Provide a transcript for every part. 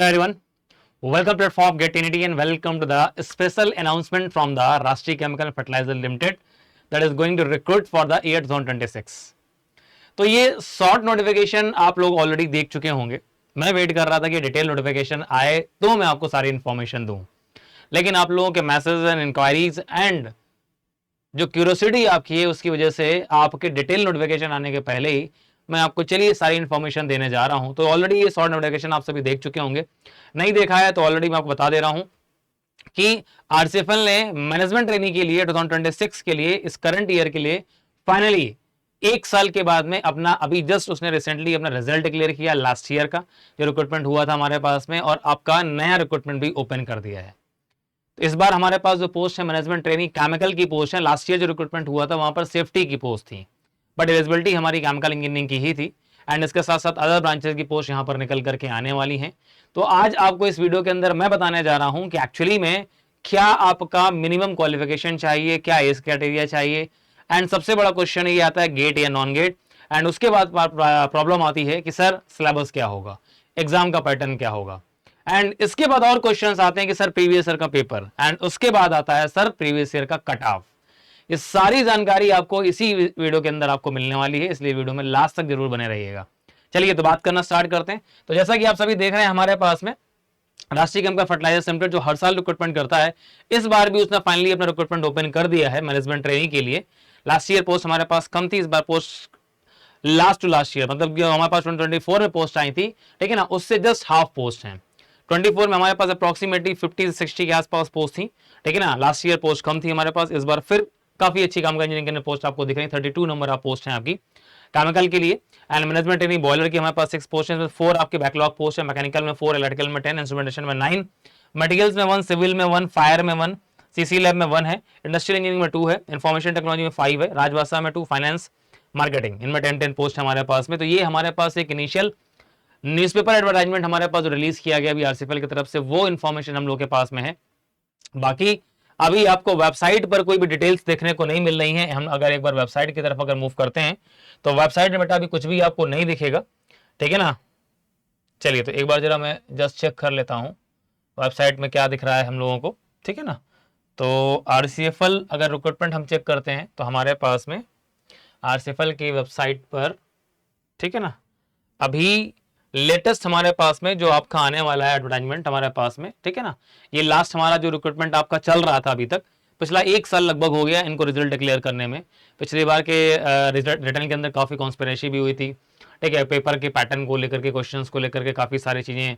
everyone. Welcome to platform Get Unity and welcome to the special announcement from the Rashtriya Chemical and Fertilizer Limited that is going to recruit for the year 2026. तो ये short notification आप लोग already देख चुके होंगे. मैं wait कर रहा था कि डिटेल नोटिफिकेशन आए तो मैं आपको सारी इंफॉर्मेशन दूं, लेकिन आप लोगों के मैसेज एंड इंक्वायरीज एंड जो क्यूरियोसिटी आपकी है उसकी वजह से आपके डिटेल नोटिफिकेशन आने के पहले ही मैं आपको चलिए सारी इन्फॉर्मेशन देने जा रहा हूं. तो ऑलरेडी ये शॉर्ट नोटिफिकेशन आप सभी देख चुके होंगे, नहीं देखा है तो ऑलरेडी मैं आपको बता दे रहा हूं कि आरसीएफएल ने मैनेजमेंट ट्रेनिंग के लिए 2026 के लिए इस करंट ईयर के लिए फाइनली एक साल के बाद में अपना अभी जस्ट उसने रिसेंटली अपना रिजल्ट डिक्लेयर किया. लास्ट ईयर का जो रिक्रूटमेंट हुआ था हमारे पास में और आपका नया रिक्रूटमेंट भी ओपन कर दिया है. तो इस बार हमारे पास जो पोस्ट है मैनेजमेंट ट्रेनिंग केमिकल की पोस्ट है. लास्ट ईयर जो रिक्रूटमेंट हुआ था वहां पर सेफ्टी की पोस्ट थी, बट एलिजिबिलिटी हमारी केमिकल इंजीनियरिंग की ही थी एंड इसके साथ साथ अदर ब्रांचेस की पोस्ट यहाँ पर निकल करके आने वाली हैं. तो आज आपको इस वीडियो के अंदर मैं बताने जा रहा हूं कि एक्चुअली में क्या आपका मिनिमम क्वालिफिकेशन चाहिए, क्या एज क्राइटेरिया चाहिए, एंड सबसे बड़ा क्वेश्चन ये आता है गेट या नॉन गेट. एंड उसके बाद प्रॉब्लम आती है कि सर सिलेबस क्या होगा, एग्जाम का पैटर्न क्या होगा, एंड इसके बाद और क्वेश्चंस आते हैं कि सर प्रीवियस ईयर का पेपर, एंड उसके बाद आता है सर प्रीवियस ईयर का कट ऑफ. ये सारी जानकारी आपको इसी वीडियो के अंदर आपको मिलने वाली है, इसलिए वीडियो में लास्ट तक जरूर बने रहिएगा. चलिए तो बात करना स्टार्ट करते हैं. तो जैसा कि आप सभी देख रहे हैं हमारे पास में राष्ट्रीय केमिकल फर्टिलाइजर लिमिटेड जो हर साल रिक्रूटमेंट करता है, इस बार भी उसने फाइनली अपना रिक्रूटमेंट ओपन कर दिया है मैनेजमेंट ट्रेनिंग के लिए. लास्ट ईयर पोस्ट हमारे पास कम थी, इस बार post last to last year मतलब हमारे पास 2024 में पोस्ट आई थी, ठीक है ना, उससे जस्ट हाफ पोस्ट है. 24 में हमारे पास अप्रोक्सीमेटली 50 से 60 के आसपास पोस्ट थी, ठीक है ना. लास्ट ईयर पोस्ट कम थी हमारे पास, इस बार फिर काफी अच्छी काम इंजीनियरिंग के पोस्ट आपको दिख रही है. 32 नंबर ऑफ पोस्ट हैं आपकी केमिकल के लिए. एंड मैनेजमेंट ट्रेनिंग बॉयलर की हमारे पास 6 पोस्ट है, 4 आपके बैकलॉग पोस्ट है. मैकेनिकल में 4, इलेक्ट्रिकल में 10, इंस्ट्रूमेंटेशन में 9, मटेरियल्स में 1, सिविल में 1, फायर में 1, सीसी लैब में 1 है, इंडस्ट्रियल इंजीनियरिंग में 2 है, इन्फॉर्मेशन टेक्नोलॉजी में 5 है, राजभाषा में 2, फाइनेंस मार्केटिंग इनमें 10 पोस्ट हमारे पास में. तो ये हमारे पास एक इनिशियल न्यूज़पेपर एडवर्टाइजमेंट हमारे पास जो रिलीज किया गया अभी आरसीएफएल की तरफ से, वो इन्फॉर्मेशन हम लोग के पास में है. बाकी अभी आपको वेबसाइट पर कोई भी डिटेल्स देखने को नहीं मिल रही हैं. हम अगर एक बार वेबसाइट की तरफ अगर मूव करते हैं तो वेबसाइट में बेटा अभी कुछ भी आपको नहीं दिखेगा, ठीक है ना. चलिए तो एक बार जरा मैं जस्ट चेक कर लेता हूं वेबसाइट में क्या दिख रहा है हम लोगों को, ठीक है ना. तो आरसीएफएल अगर रिक्रूटमेंट हम चेक करते हैं तो हमारे पास में आरसीएफएल की वेबसाइट पर, ठीक है ना, अभी लेटेस्ट हमारे पास में जो आपका आने वाला है एडवर्टाइजमेंट हमारे पास में, ठीक है ना. ये लास्ट हमारा जो रिक्रूटमेंट आपका चल रहा था अभी तक, पिछला 1 साल लगभग हो गया इनको रिजल्ट डिक्लेयर करने में. पिछली बार के रिटर्न के अंदर काफ़ी कॉन्स्पिरेसी भी हुई थी, ठीक है, पेपर के पैटर्न को लेकर के, क्वेश्चंस को लेकर के काफ़ी सारी चीज़ें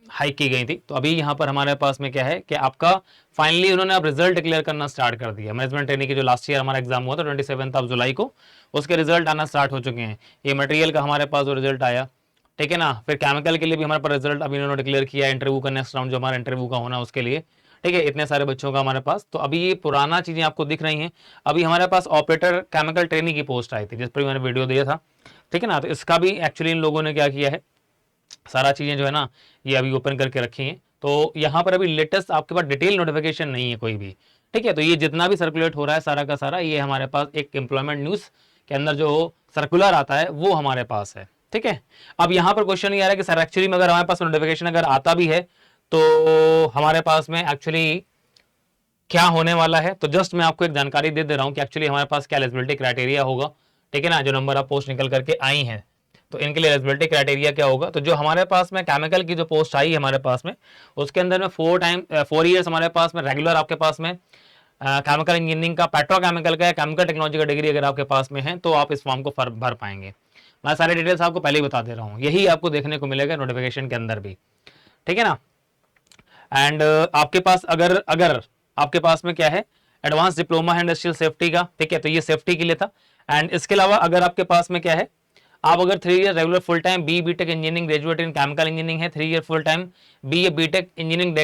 हाइक की गई थी. तो अभी यहाँ पर हमारे पास में क्या है कि आपका फाइनली उन्होंने अब रिजल्ट डिक्लेयर करना स्टार्ट कर दिया. मैनेजमेंट ट्रेनिंग की जो लास्ट ईयर हमारा एग्जाम हुआ था 27 जुलाई को, उसके रिजल्ट आना स्टार्ट हो चुके हैं. ये मटेरियल का हमारे पास जो रिजल्ट आया, ठीक है ना. फिर केमिकल के लिए भी हमारे पास रिजल्ट अभी इन्होंने डिक्लेयर किया, इंटरव्यू का नेक्स्ट राउंड जो हमारा इंटरव्यू का होना उसके लिए, ठीक है. इतने सारे बच्चों का हमारे पास, तो अभी ये पुराना चीज़ें आपको दिख रही हैं. अभी हमारे पास ऑपरेटर केमिकल ट्रेनिंग की पोस्ट आई थी जिस पर मैंने वीडियो दिया था, ठीक है ना. तो इसका भी एक्चुअली इन लोगों ने क्या किया है, सारा चीज़ें जो है ना ये अभी ओपन करके रखी हैं. तो यहाँ पर अभी लेटेस्ट आपके पास डिटेल नोटिफिकेशन नहीं है कोई भी, ठीक है. तो ये जितना भी सर्कुलेट हो रहा है सारा का सारा ये हमारे पास एक एम्प्लॉयमेंट न्यूज़ के अंदर जो सर्कुलर आता है वो हमारे पास है, ठीक है. अब यहाँ पर क्वेश्चन ये आ रहा है कि सर एक्चुअली में अगर हमारे पास नोटिफिकेशन अगर आता भी है तो हमारे पास में एक्चुअली क्या होने वाला है. तो जस्ट मैं आपको एक जानकारी दे दे रहा हूँ कि एक्चुअली हमारे पास क्या एलिजिबिलिटी क्राइटेरिया होगा, ठीक है ना. जो नंबर ऑफ पोस्ट निकल करके आई हैं तो इनके लिए एलिजिबिलिटी क्राइटेरिया क्या होगा. तो जो हमारे पास में केमिकल की जो पोस्ट आई है हमारे पास में, उसके अंदर में 4 ईयर्स हमारे पास में रेगुलर आपके पास में केमिकल इंजीनियरिंग का, पेट्रोकेमिकल का या केमिकल टेक्नोलॉजी का डिग्री अगर आपके पास में है तो आप इस फॉर्म को भर पाएंगे. मैं सारे डिटेल्स आपको पहले ही बता दे रहा हूँ, यही आपको देखने को मिलेगा नोटिफिकेशन के अंदर भी, ठीक है ना. एंड आपके पास अगर आपके पास में क्या है, एडवांस डिप्लोमा है इंडस्ट्रियल सेफ्टी का, ठीक है. तो ये सेफ्टी के लिए था. एंड इसके अलावा अगर आपके पास में क्या है, आप अगर 3 year regular full time BTech engineering graduate in chemical engineering है, 3 year full time BTech engineering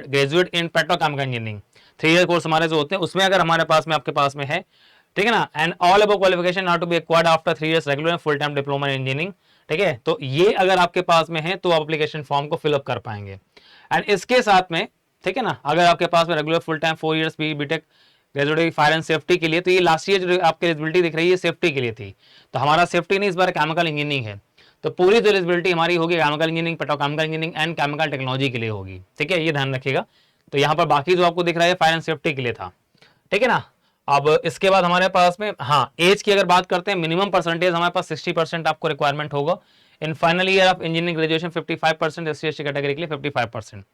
graduate in petrochemical engineering, 3 year course हमारे जो होते हैं उसमें अगर हमारे पास में आपके पास में है, ठीक है ना. And all above qualification not to be acquired after 3 years regular full time diploma in engineering, ठीक है. तो ये अगर आपके पास में है तो आप एप्लीकेशन फॉर्म को फिलअप कर पाएंगे. एंड इसके साथ में, ठीक है ना, अगर आपके पास में regular full time 4 years BTech graduate fire and safety के लिए, तो ये लास्ट ईयर जो आपकी एलिजिबिलिटी दिख रही है सेफ्टी के लिए थी. तो हमारा सेफ्टी नहीं, इस बार केमिकल इंजीनियरिंग है. तो पूरी जो एलिजिबिलिटी हमारी होगी chemical engineering, petrochemical engineering and chemical technology के लिए होगी। ठीक है, ये ध्यान रखिएगा। तो यहाँ पर बाकी जो आपको दिख रहा है फायर एंड सेफ्टी के लिए था। ठीक है ना। अब इसके बाद हमारे पास में हाँ एज की अगर बात करते हैं, मिनिमम परसेंटेज हमारे पास 60% आपको रिक्वायरमेंट होगा। In final year of engineering graduation 55%, SC ST category के लिए 55%,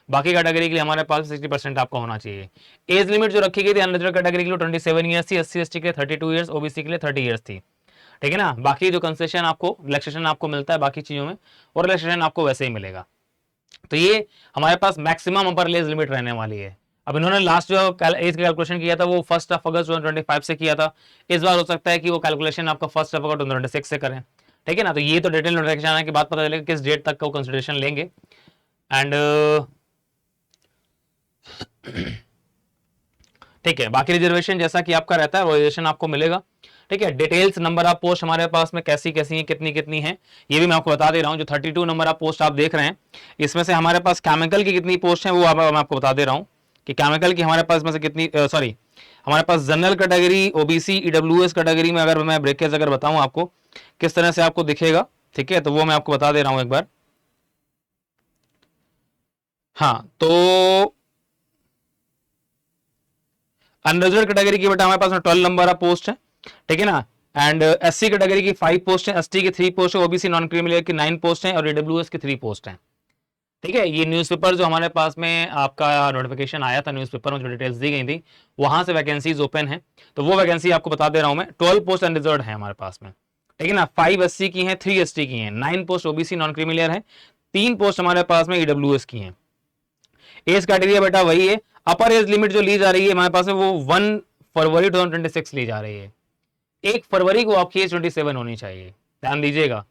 बाकी कैटेगरी के लिए हमारे पास 60% आपका होना चाहिए। एज लिमिट जो रखी गई थी अनरिजर्व कैटेगरी के लिए 27 ईयर्स थी, SC ST के लिए 32 ईयर्स, OBC के लिए 30 ईयर्स थी। ठीक है ना। बाकी जो कंसेशन आपको रिलैक्सेशन आपको मिलता है बाकी चीजों में, और रिलैक्सेशन आपको वैसे ही मिलेगा। तो ये हमारे पास मैक्सिमम अपर एज लिमिट रहने वाली है। अब इन्होंने लास्ट जो एज का कैलकुलेशन किया था वो 1 अगस्त 2025 से किया था। इस बार हो सकता है कि वो कैलकुलेशन आपका 1 अगस्त 2026 से करें। ठीक है ना। तो ये तो डिटेल नोटिफिकेशन आने के बाद पता चलेगा किस डेट तक का वो कंसिडरेशन लेंगे। एंड ठीक है, बाकी रिजर्वेशन जैसा कि आपका रहता है रिजर्वेशन आपको मिलेगा। ठीक है, डिटेल्स नंबर ऑफ पोस्ट हमारे पास में कैसी कैसी हैं, कितनी कितनी हैं, ये भी मैं आपको बता दे रहा हूँ। जो 32 नंबर ऑफ पोस्ट आप देख रहे हैं, इसमें से हमारे पास केमिकल की कितनी पोस्ट हैं वो मैं आपको बता दे रहा हूँ कि केमिकल की हमारे पास में से कितनी सॉरी हमारे पास general category, OBC, EWS category में अगर मैं ब्रेकेज अगर बताऊँ आपको किस तरह से आपको दिखेगा, ठीक है, तो वो मैं आपको बता दे रहा हूँ एक बार। हाँ, तो अनरिजर्व कैटेगरी की बेटा हमारे पास में 12 नंबर ऑफ पोस्ट है। ठीक है ना। एंड SC कैटेगरी की 5 पोस्ट है, ST की 3 पोस्ट है, OBC नॉन क्रीमी की 9 पोस्ट है, और EWS की 3 पोस्ट है। ठीक है, ये न्यूज़पेपर जो हमारे पास में आपका नोटिफिकेशन आया था, न्यूज़पेपर में जो डिटेल्स दी गई थी वहां से वैकेंसीज ओपन है, तो वो वैकेंसी आपको बता दे रहा हूं मैं। 12 पोस्ट अनरिजर्व है हमारे पास में। ठीक है ना। 5 SC की हैं, 3 ST की हैं, 9 पोस्ट OBC नॉन क्रीमिलियर है, 3 पोस्ट हमारे पास में EWS की हैं। एज क्राइटेरिया बेटा वही है। अपर एज लिमिट जो ली जा रही है हमारे पास में वो 1 फरवरी 2026 ली जा रही है। 1 फरवरी को आपकी एज 27 होनी चाहिए। ध्यान दीजिएगा,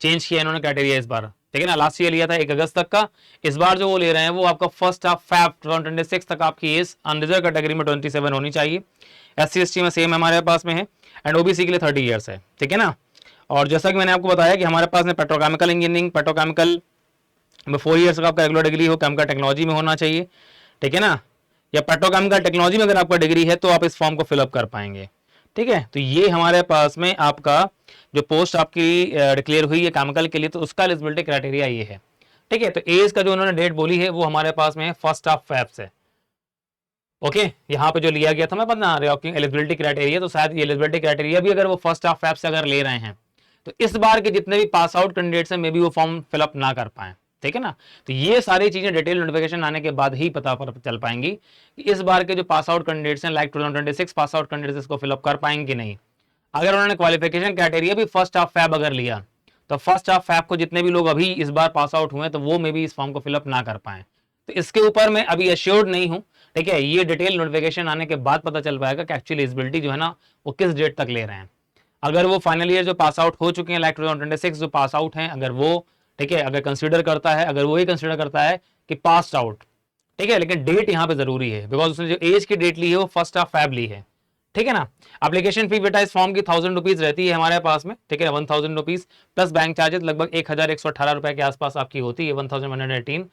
चेंज किया इन्होंने क्राइटेरिया इस बार। ठीक है ना। लास्ट ईयर लिया था 1 अगस्त तक का, इस बार जो वो ले रहे हैं वो आपका 1 Feb 2026 तक आपकी एज अनरिजर्व कैटेगरी में 27 होनी चाहिए। SC ST में सेम हमारे पास में है, एंड OBC के लिए 30 ईयर्स है। ठीक है ना। और जैसा कि मैंने आपको बताया कि हमारे पास में पेट्रोकेमिकल इंजीनियरिंग, पेट्रोकेमिकल में 4 ईयर्स का आपका रेगुलर डिग्री हो, केमिकल टेक्नोलॉजी में होना चाहिए। ठीक है ना। या पेट्रोकेमिकल टेक्नोलॉजी में अगर आपका डिग्री है तो आप इस फॉर्म को फिलअप कर पाएंगे। ठीक है। तो ये हमारे पास में आपका जो पोस्ट आपकी डिक्लेयर हुई है केमिकल के लिए, तो उसका एलिजिबिलिटी क्राइटेरिया ये है। ठीक है। तो एज का जो उन्होंने डेट बोली है वो हमारे पास में है 1 Feb से। ओके, यहाँ पे जो लिया गया था मैं बता रहा हूँ एलिजिबिलिटी क्राइटेरिया, तो शायद ये एलिजिबिलिटी क्राइटेरिया भी अगर वो 1 Feb से अगर ले रहे हैं तो इस बार के जितने भी पास आउट कैंडिडेट्स हैं मे बी वो फॉर्म फिलअप ना कर पाए। ठीक है ना। तो ये सारी चीजें डिटेल नोटिफिकेशन आने के बाद ही पता चल पाएंगी कि इस बार के जो पास आउट कैंडिडेट्स हैं लाइक 2026 पास आउट कैंडिडेट्स इसको फिलअप कर पाएंगे कि नहीं। अगर उन्होंने क्वालिफिकेशन क्राइटेरिया भी 1 Feb अगर लिया तो 1 Feb को जितने भी लोग अभी इस बार पास आउट हुए तो वो मे भी इस फॉर्म को फिलअप ना कर पाए। तो इसके ऊपर मैं अभी एश्योर्ड नहीं हूं। ठीक है, ये डिटेल नोटिफिकेशन आने के बाद पता चल पाएगा कि एक्चुअली एलिजिबिलिटी जो है ना वो किस डेट तक ले रहे हैं। अगर वो फाइनल ईयर जो पास आउट हो चुके हैं लाइक 2026 जो पास आउट हैं, अगर वो ठीक है अगर कंसीडर करता है, अगर वो ही कंसीडर करता है कि पास आउट, ठीक है, लेकिन डेट यहाँ पे जरूरी है बिकॉज उसने जो एज की डेट ली है वो 1 Feb ली है। ठीक है ना। एप्लीकेशन फी बेटा इस फॉर्म की 1000 रुपीज रहती है हमारे पास में। ठीक है, 1000 रुपीज प्लस बैंक चार्जेस लगभग 1118 रुपए के आसपास आपकी होती है, 1118।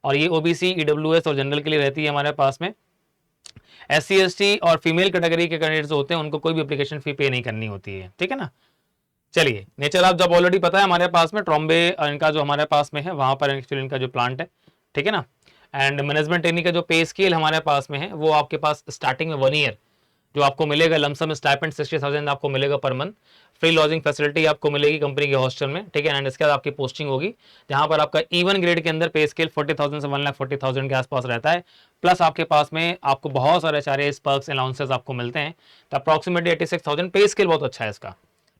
और ये OBC, EWS और जनरल के लिए रहती है हमारे पास में। SC ST और फीमेल कैटेगरी के कैंडिडेट्स होते हैं उनको कोई भी एप्लीकेशन फी पे नहीं करनी होती है। ठीक है ना। चलिए, नेचर ऑफ जॉब ऑलरेडी पता है हमारे पास में, ट्रॉम्बे इनका जो हमारे पास में है वहां पर एक्चुअली इनका जो प्लांट है। ठीक है ना। एंड मैनेजमेंट ट्रेनिंग का जो पे स्केल हमारे पास में है वो आपके पास स्टार्टिंग में 1 ईयर जो आपको मिलेगा लमसम स्टाइपेंड 60,000 आपको मिलेगा per month. Free lodging facility आपको मिलेगी कंपनी के हॉस्टल में। ठीक है। एंड इसके बाद आपकी पोस्टिंग होगी जहां पर आपका E1 ग्रेड के अंदर पे स्केल 40,000 से 1,40,000 के आसपास रहता है। प्लस आपके पास में आपको बहुत सारे सारे पर्क्स अलाउंसेस आपको मिलते हैं। तो अप्रॉक्सीमेटली 86,000 पे स्केल बहुत अच्छा है इसका।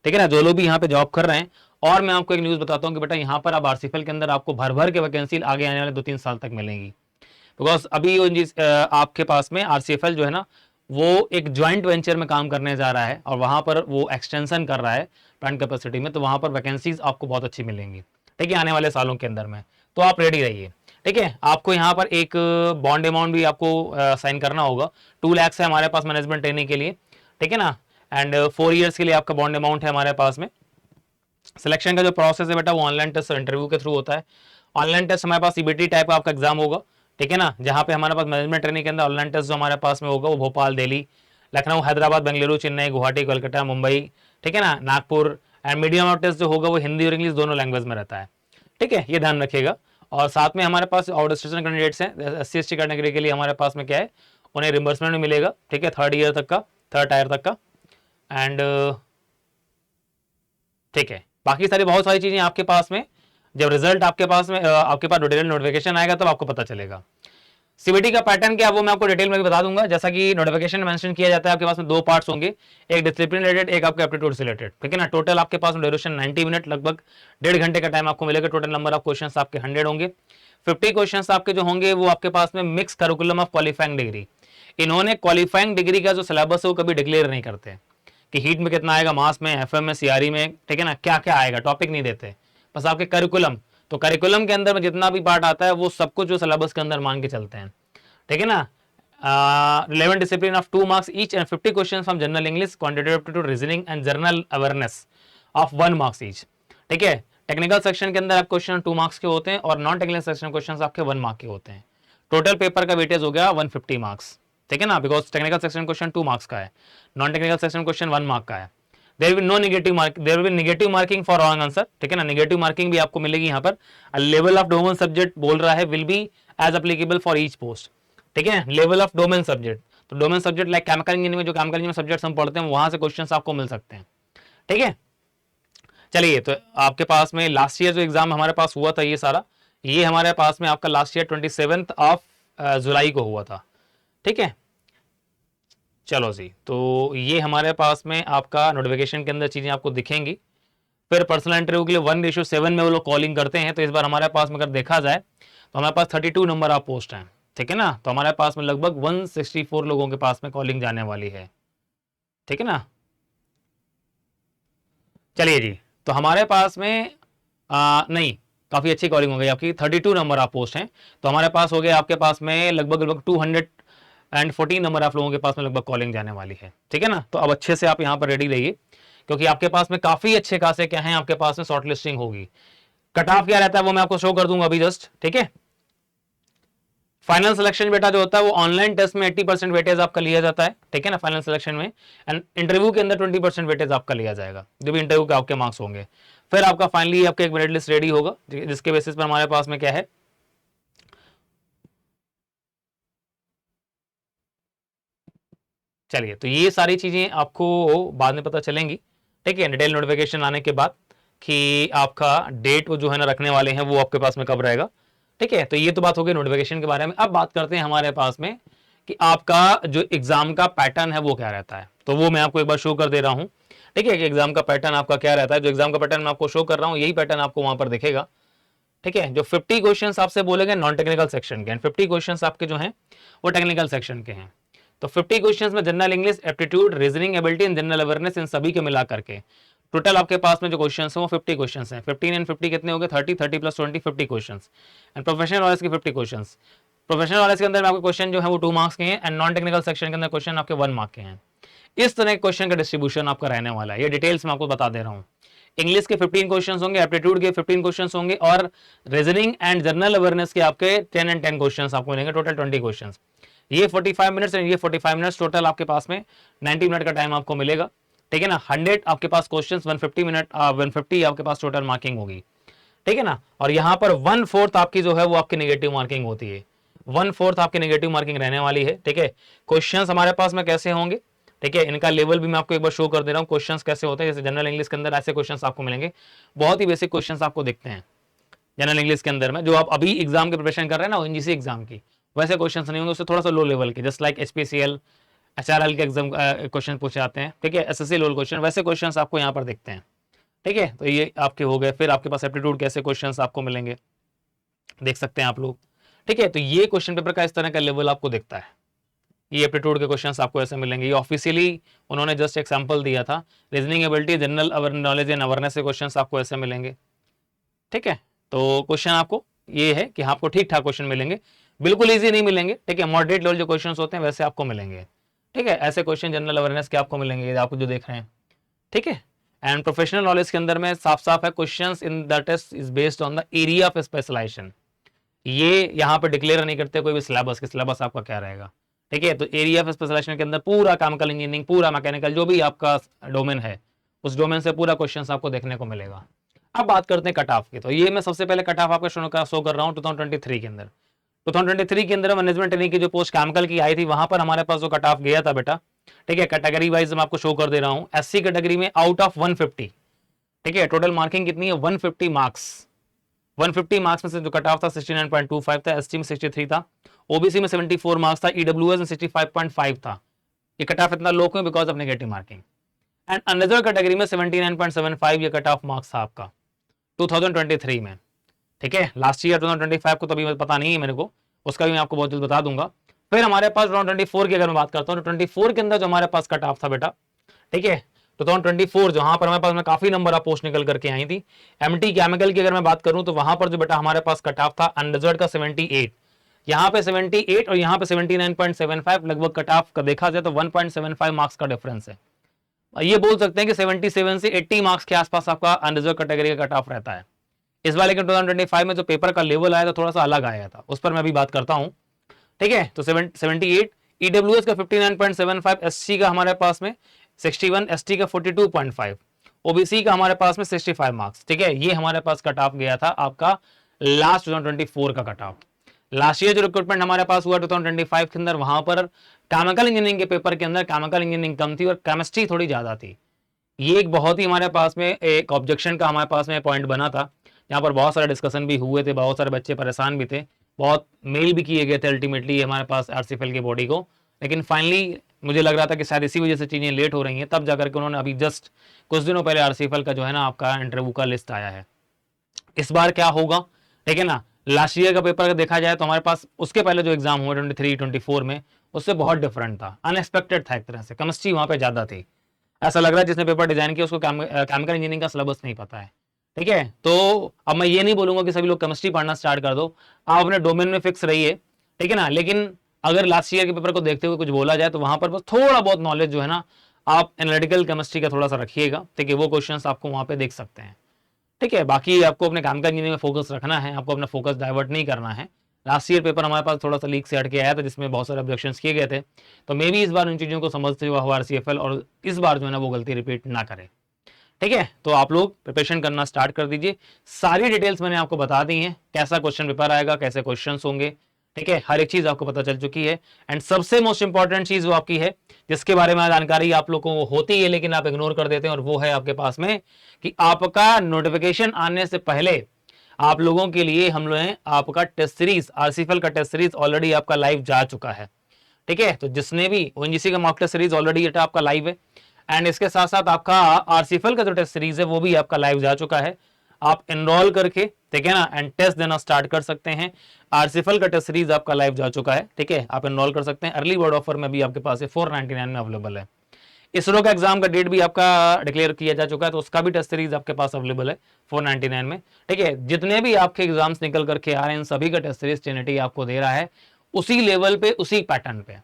ठीक है ना। जो लोग भी यहाँ पे जॉब कर रहे हैं, और मैं आपको एक न्यूज बताता हूँ कि बेटा यहाँ पर अब RCFL के अंदर आपको भर भर के वैकेंसी आगे आने वाले 2-3 साल तक मिलेंगी। बिकॉज अभी आपके पास में RCFL जो है ना वो एक ज्वाइंट वेंचर में काम करने जा रहा है और वहां पर वो एक्सटेंशन कर रहा है प्लांट कैपेसिटी में, तो वहां पर वैकेंसीज आपको बहुत अच्छी मिलेंगी। ठीक है, आने वाले सालों के अंदर में, तो आप रेडी रहिए। ठीक है, आपको यहाँ पर एक बॉन्ड अमाउंट भी आपको साइन करना होगा। 2 लाख है हमारे पास मैनेजमेंट ट्रेनिंग के लिए। ठीक है ना। एंड 4 ईयर्स के लिए आपका बॉन्ड अमाउंट है हमारे पास में। सिलेक्शन का जो प्रोसेस है बेटा वो ऑनलाइन टेस्ट और इंटरव्यू के थ्रू होता है। ऑनलाइन टेस्ट हमारे पास CBT टाइप का आपका एग्जाम होगा। ठीक है ना, जहाँ पे हमारे पास मैनेजमेंट ट्रेनिंग के अंदर ऑनलाइन टेस्ट जो हमारे पास में होगा वो भोपाल, दिल्ली, लखनऊ, हैदराबाद, बेंगलुरु, चेन्नई, गुवाहाटी, कोलकाता, मुंबई, ठीक है ना, Nagpur and medium of test जो होगा वो हिंदी और इंग्लिश दोनों लैंग्वेज में रहता है, ठीक है, ये ध्यान रखिएगा। और साथ में हमारे पास आउट स्टेशन कैंडिडेट्स हैं, SC/ST कैटेगरी के लिए हमारे पास में क्या है, उन्हें रिम्बर्समेंट में मिलेगा, ठीक है, 3rd ईयर तक का, 3rd टायर तक का। एंड ठीक है, बाकी सारी बहुत सारी चीजें आपके पास में जब रिजल्ट आपके पास डिटेल नोटिफिकेशन आएगा तब आपको पता चलेगा। सीबीटी का पैटर्न क्या वो मैं आपको डिटेल में भी बता दूंगा। जैसा कि नोटिफिकेशन में मेंशन किया जाता है, आपके पास में 2 पार्ट्स होंगे, एक डिसिप्लिन रिलेटेड, एक आपके एप्टीट्यूड से रिलेटेड, ठीक है ना। टोटल आपके पास में ड्यूरेशन 90 मिनट, लगभग 1.5 घंटे का टाइम आपको मिलेगा। टोटल नंबर ऑफ क्वेश्चंस आपके 100 होंगे। 50 क्वेश्चंस आपके जो होंगे वो आपके पास में mix curriculum of qualifying degree. इन्होंने क्वालिफाइंग डिग्री का जो सिलेबस है वो कभी डिक्लेयर नहीं करते कि हीट में कितना आएगा, मास में, एफएम में, सीआरई में, ठीक है ना, क्या क्या आएगा, टॉपिक नहीं देते, बस आपके करिकुलम। तो करिकुलम के अंदर में जितना भी पार्ट आता है वो सब कुछ जो सिलेबस के अंदर मान के चलते हैं, ठीक है ना। relevant discipline of 2 marks each and 50 questions from general English, quantitative aptitude, reasoning and general awareness of 1 marks each, ठीक है। टेक्निकल सेक्शन के अंदर आप क्वेश्चन 2 मार्क्स के होते हैं और नॉन टेक्निकल सेक्शन क्वेश्चन आपके 1 मार्क के होते हैं। टोटल पेपर का वेटेज हो गया 150 मार्क्स, ठीक है ना, because technical section question 2 marks का है, non technical section question 1 mark का है। There will no negative mark, there will negative marking for wrong answer, ठीक है ना, नेगेटिव मार्किंग भी आपको मिलेगी यहाँ पर। लेवल ऑफ डोमेन सब्जेक्ट बोल रहा है will be as applicable for each post, ठीक है। लेवल ऑफ डोमेन सब्जेक्ट, तो domain subject like chemical engineering में जो केमिकल इंजीनियरिंग सब्जेक्ट हम पढ़ते हैं वहां से क्वेश्चंस आपको मिल सकते हैं, ठीक है। चलिए, तो आपके पास में लास्ट ईयर जो एग्जाम हमारे पास हुआ था ये सारा, ये हमारे पास में आपका लास्ट ईयर 27 जुलाई को हुआ था, ठीक है। चलो जी, तो ये हमारे पास में आपका नोटिफिकेशन के अंदर चीजें आपको दिखेंगी। फिर पर्सनल इंटरव्यू के लिए 1:7 में वो लोग कॉलिंग करते हैं। तो इस बार हमारे पास में अगर देखा जाए तो हमारे पास 32 नंबर ऑफ पोस्ट हैं, ठीक है ना। तो हमारे पास में लगभग 164 लोगों के पास में कॉलिंग जाने वाली है, ठीक है ना। चलिए जी, तो हमारे पास में नहीं, काफ़ी अच्छी कॉलिंग हो गई आपकी। 32 नंबर ऑफ पोस्ट हैं, तो हमारे पास हो गया आपके पास में लगभग 214 नंबर ऑफ लोगों के पास में लगभग कॉलिंग जाने वाली है, ठीक है ना। तो अब अच्छे से आप यहाँ पर रेडी रहिए, क्योंकि आपके पास में काफ़ी अच्छे खासे क्या हैं, आपके पास में शॉर्ट लिस्टिंग होगी। कट ऑफ क्या रहता है वो मैं आपको शो कर दूंगा अभी जस्ट, ठीक है। फाइनल सिलेक्शन बेटा जो होता है वो ऑनलाइन टेस्ट में 80% वेटेज आपका लिया जाता है, ठीक है ना, फाइनल सिलेक्शन में। एंड इंटरव्यू के अंदर 20% वेटेज आपका लिया जाएगा, जो भी इंटरव्यू के आपके मार्क्स होंगे। फिर आपका फाइनली आपका एक मेरिट लिस्ट रेडी होगा, जिसके बेसिस पर हमारे पास में क्या है, चलिए, तो ये सारी चीजें आपको बाद में पता चलेंगी, ठीक है, डिटेल नोटिफिकेशन आने के बाद कि आपका डेट वो जो है ना रखने वाले हैं वो आपके पास में कब रहेगा, ठीक है। तो ये तो बात हो गई नोटिफिकेशन के बारे में। अब बात करते हैं हमारे पास में कि आपका जो एग्जाम का पैटर्न है वो क्या रहता है। तो वो मैं आपको एक बार शो कर दे रहा हूं, ठीक है, कि एग्जाम का पैटर्न आपका क्या रहता है। जो एग्जाम का पैटर्न मैं आपको शो कर रहा हूं यही पैटर्न आपको वहां पर दिखेगा, ठीक है। जो 50 क्वेश्चन आपसे बोलेंगे नॉन टेक्निकल सेक्शन के, 50 क्वेश्चन आपके जो हैं वो टेक्निकल सेक्शन के हैं। तो 50 क्वेश्चंस में general English, aptitude, reasoning ability and general awareness, इन सभी के मिला करके टोटल आपके पास में जो क्वेश्चंस हैं वो 50 क्वेश्चंस हैं। 15 एंड 50 कितने हो गए, 30, 30 plus 20, 50 questions. And professional knowledge के 50 क्वेश्चंस। प्रोफेशनल नॉलेज के अंदर में आपके क्वेश्चन जो है वो 2 मार्क्स के हैं, एंड नॉन टेक्निकल सेक्शन के अंदर क्वेश्चन आपके 1 मार्क के हैं। इस तरह के क्वेश्चन का डिस्ट्रीब्यूशन आपका रहने वाला है, ये डिटेल्स मैं आपको बता दे रहा हूँ। इंग्लिश के 15 क्वेश्चंस होंगे, एप्टीट्यूड के 15 क्वेश्चंस होंगे, और रीजनिंग एंड जनरल अवेयरनेस के आपके 10 एंड 10 क्वेश्चंस आपको मिलेंगे, टोटल 20 क्वेश्चंस। ये 45 मिनट्स एंड ये 45 मिनट्स, टोटल आपके पास में 90 मिनट का टाइम आपको मिलेगा, ठीक है ना। 100 आपके पास क्वेश्चंस, 150 मिनट 150 आपके पास टोटल मार्किंग होगी, ठीक है ना। और यहाँ पर 1/4 आपकी जो है वो आपकी नेगेटिव मार्किंग होती है, 1/4 आपकी नेगेटिव मार्किंग रहने वाली है, ठीक है। क्वेश्चंस हमारे पास में कैसे होंगे, ठीक है, इनका लेवल भी मैं आपको एक बार शो कर दे रहा हूँ। क्वेश्चंस कैसे होते हैं, जैसे जनरल इंग्लिश के अंदर ऐसे क्वेश्चंस आपको मिलेंगे, बहुत ही बेसिक क्वेश्चंस आपको दिखते हैं जनरल इंग्लिश के अंदर में, जो आप अभी एग्जाम की प्रिपरेशन कर रहे हैं ना ओएनजीसी एग्जाम की, वैसे क्वेश्चंस नहीं होंगे, उससे थोड़ा सा लो लेवल के, जस्ट लाइक एचपीसीएल, एचआरएल के एग्जाम क्वेश्चन पूछे जाते हैं, ठीक है, एसएससी लेवल क्वेश्चन, वैसे क्वेश्चंस आपको यहाँ पर दिखते हैं, ठीक है। तो ये आपके हो गए। फिर आपके पास एप्टीट्यूड कैसे क्वेश्चंस आपको मिलेंगे देख सकते हैं आप लोग, ठीक है। तो ये क्वेश्चन पेपर का इस तरह का लेवल आपको दिखता है, ये एप्टीट्यूड के क्वेश्चंस आपको ऐसे मिलेंगे। ये ऑफिशियली उन्होंने जस्ट एक सैंपल दिया था। Reasoning ability, general knowledge and awareness के क्वेश्चंस आपको ऐसे मिलेंगे, ठीक है। तो क्वेश्चन आपको ये है कि आपको ठीक ठाक क्वेश्चन मिलेंगे, बिल्कुल इजी नहीं मिलेंगे, ठीक है, मॉडरेट लेवल जो क्वेश्चंस होते हैं वैसे आपको मिलेंगे, ठीक है। ऐसे क्वेश्चन जनरल अवेयरनेस के आपको मिलेंगे, आपको जो देख रहे हैं, ठीक है। एंड प्रोफेशनल नॉलेज के अंदर में साफ साफ है, questions in the test is based on the area of specialisation. ये यहाँ पे डिक्लेयर नहीं करते कोई भी सिलेबस के, सिलेबस आपका क्या रहेगा, ठीक है। तो एरिया ऑफ स्पेशलाइजेशन के अंदर पूरा केमिकल इंजीनियरिंग, पूरा मैकेनिकल, जो भी आपका डोमेन है उस डोमेन से पूरा क्वेश्चन आपको देखने को मिलेगा। अब बात करते हैं कट ऑफ की। तो ये मैं सबसे पहले कट ऑफ आपका शो कर रहा हूँ 2023 के अंदर। 2023 के अंदर मैनेजमेंट ट्रेनिंग की जो पोस्ट केमिकल की आई थी, वहां पर हमारे पास जो कट ऑफ गया था बेटा, ठीक है, कैटेगरी वाइज मैं आपको शो कर दे रहा हूँ। एससी कैटेगरी में आउट ऑफ 150, ठीक है, टोटल मार्किंग कितनी है 150 मार्क्स। 150 मार्क्स में से जो कट ऑफ था 69.25 था, एसटी में 63 था, ओबीसी में 74 मार्क्स था, ईडब्ल्यूएस में 65.5 था। ये कट ऑफ इतना लो क्यों? Because of negative marking. And unreserved category में 79.75 ये कट ऑफ मार्क्स था आपका 2023 में, ठीक है। लास्ट ईयर 2025 को तो अभी पता नहीं है मेरे को, उसका भी मैं आपको बहुत जल्द बता दूंगा। फिर हमारे पास 2024 की अगर मैं बात करता हूँ, 24 के अंदर जो हमारे पास कट ऑफ था बेटा, ठीक है, 2024 जहां पर हमारे पास में काफी नंबर ऑफ पोस्ट निकल करके आई थी। एमटी केमिकल की अगर मैं बात करूं तो वहां पर जो बेटा हमारे पास कट ऑफ था अनरिजर्व का 78, यहाँ पे 78 और यहाँ पे 79.75 लगभग कट ऑफ का देखा जाए तो 1.75 मार्क्स का डिफरेंस है। ये बोल सकते हैं कि 77 से 80 मार्क्स के आसपास आपका अनरिजर्व कैटेगरी का कट ऑफ रहता है। इस बार लेकिन 2025 में जो पेपर का लेवल आया था थोड़ा सा अलग आया था, उस पर मैं अभी बात करता हूं, ठीक है। तो 78, ईडब्ल्यूएस का 59.75, एससी का हमारे पास में 61, एसटी का 42.5, ओबीसी का हमारे पास में 65 मार्क्स, ठीक है। ये हमारे पास कट ऑफ गया था आपका लास्ट 2024 का कट ऑफ। लास्ट ईयर जो रिक्रूटमेंट हमारे पास हुआ 2025 के अंदर, वहां पर केमिकल इंजीनियरिंग के पेपर के अंदर केमिकल इंजीनियरिंग कम थी और केमिस्ट्री थोड़ी ज्यादा थी। ये एक बहुत ही हमारे पास में एक ऑब्जेक्शन का हमारे पास में पॉइंट बना था, यहाँ पर बहुत सारे डिस्कशन भी हुए थे, बहुत सारे बच्चे परेशान भी थे, बहुत मेल भी किए गए थे अल्टीमेटली हमारे पास आरसीएफएल की बॉडी को। लेकिन फाइनली मुझे लग रहा था कि शायद इसी वजह से चीज़ें लेट हो रही हैं, तब जाकर के उन्होंने अभी जस्ट कुछ दिनों पहले आरसीएफएल का जो है ना आपका इंटरव्यू का लिस्ट आया है। इस बार क्या होगा, ठीक है ना। लास्ट ईयर का पेपर देखा जाए तो हमारे पास उसके पहले जो एग्जाम हुआ 23-24 में, उससे बहुत डिफरेंट था, अनएक्सपेक्टेड था एक तरह से। केमिस्ट्री वहां पे ज्यादा थी, ऐसा लग रहा है जिसने पेपर डिजाइन किया उसको केमिकल इंजीनियरिंग का सिलेबस नहीं पता है, ठीक है। तो अब मैं ये नहीं बोलूंगा कि सभी लोग केमिस्ट्री पढ़ना स्टार्ट कर दो, आप अपने डोमेन में फिक्स रहिए, ठीक है ना। लेकिन अगर लास्ट ईयर के पेपर को देखते हुए कुछ बोला जाए तो वहां पर बस थोड़ा बहुत नॉलेज जो है ना आप एनालिटिकल केमिस्ट्री का थोड़ा सा रखिएगा, ठीक है। वो क्वेश्चंस आपको वहां पे देख सकते हैं, ठीक है। बाकी आपको अपने केमिकल इंजीनियरिंग में फोकस रखना है, आपको अपना फोकस डाइवर्ट नहीं करना है। लास्ट ईयर पेपर हमारे पास थोड़ा सा लीक से हटके आया था जिसमें बहुत सारे ऑब्जेक्शंस किए गए थे, तो मे भी इस बार उन चीज़ों को समझते हुए आरसीएफएल और इस बार जो है ना वो गलती रिपीट ना करे, ठीक है। तो आप लोग प्रिपरेशन करना स्टार्ट कर दीजिए। सारी डिटेल्स मैंने आपको बता दी हैं, कैसा क्वेश्चन पेपर आएगा, कैसे क्वेश्चंस होंगे, ठीक है, हर एक चीज आपको पता चल चुकी है। एंड सबसे मोस्ट इंपॉर्टेंट चीज वो आपकी है जिसके बारे में जानकारी आप लोगों को होती है लेकिन आप इग्नोर कर देते हैं, और वो है आपके पास में कि आपका नोटिफिकेशन आने से पहले आप लोगों के लिए हम लोग हैं आपका टेस्ट सीरीज, आरसीएफएल का टेस्ट सीरीज ऑलरेडी आपका लाइव जा चुका है, ठीक है। तो जिसने भी ओएनजीसी का मॉक टेस्ट सीरीज ऑलरेडी आपका लाइव है, एंड इसके साथ साथ आपका आरसीएफएल का जो टेस्ट सीरीज है वो भी आपका लाइव जा चुका है। आप एनरोल करके, ठीक है ना, एंड टेस्ट देना स्टार्ट कर सकते हैं। आरसीएफएल का टेस्ट सीरीज आपका लाइव जा चुका है, ठीक है, आप एनरोल कर सकते हैं। अर्ली बर्ड ऑफर में भी आपके पास 499 में अवेलेबल है। इसरो का एग्जाम का डेट भी आपका डिक्लेयर किया जा चुका है, तो उसका भी टेस्ट सीरीज आपके पास अवेलेबल है 499 में, ठीक है। जितने भी आपके एग्जाम्स निकल करके आ रहे हैं सभी का टेस्ट सीरीज ट्रिनिटी आपको दे रहा है उसी लेवल पे, उसी पैटर्न पे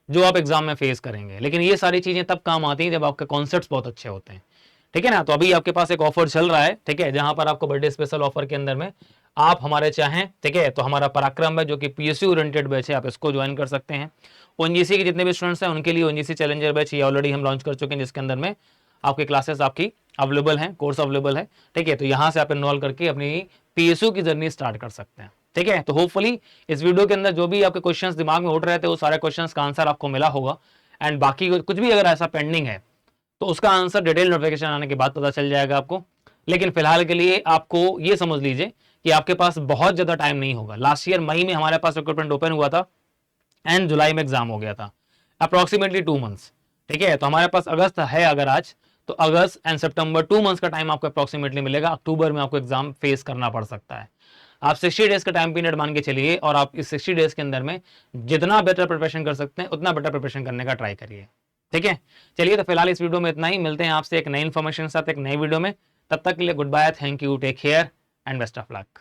जो आप एग्जाम में फेस करेंगे। लेकिन ये सारी चीजें तब काम आती हैं जब आपके कॉन्सेप्ट्स बहुत अच्छे होते हैं, ठीक है ना। तो अभी आपके पास एक ऑफर चल रहा है, ठीक है, जहां पर आपको बर्थडे स्पेशल ऑफर के अंदर में आप हमारे चाहें, ठीक है, तो हमारा पराक्रम है जो कि पीएसयू ओरिएंटेड बैच है, आप इसको ज्वाइन कर सकते हैं। ओएनजीसी के जितने भी स्टूडेंट्स हैं उनके लिए ओएनजीसी चैलेंजर बैच ये ऑलरेडी हम लॉन्च कर चुके हैं, जिसके अंदर में आपकी क्लासेस आपकी अवेलेबल हैं, कोर्स अवेलेबल है, ठीक है। तो यहाँ से आप इन्वॉल्व करके अपनी पीएसयू की जर्नी स्टार्ट कर सकते हैं, ठीक है। तो होपफुली इस वीडियो के अंदर जो भी आपके क्वेश्चंस दिमाग में उठ रहे थे वो सारे क्वेश्चंस का आंसर आपको मिला होगा। एंड बाकी कुछ भी अगर ऐसा पेंडिंग है तो उसका आंसर डिटेल नोटिफिकेशन आने के बाद पता चल जाएगा आपको। लेकिन फिलहाल के लिए आपको ये समझ लीजिए कि आपके पास बहुत ज्यादा टाइम नहीं होगा। लास्ट ईयर मई में हमारे पास रिक्रूटमेंट ओपन हुआ था एंड जुलाई में एग्जाम हो गया था, अप्रोक्सीमेटली 2 मंथ्स, ठीक है। तो हमारे पास अगस्त है अगर आज, तो अगस्त एंड सितंबर 2 मंथ्स का टाइम आपको अप्रोक्सीमेटली मिलेगा। अक्टूबर में आपको एग्जाम फेस करना पड़ सकता है। आप 60 डेज का टाइम पीरियड मान के चलिए और आप इस 60 डेज के अंदर में जितना बेटर प्रिपरेशन कर सकते हैं उतना बेटर प्रिपरेशन करने का ट्राई करिए, ठीक है। चलिए तो फिलहाल इस वीडियो में इतना ही, मिलते हैं आपसे एक नई इन्फॉर्मेशन के साथ एक नई वीडियो में। तब तक के लिए good bye, thank you, take care and best of luck.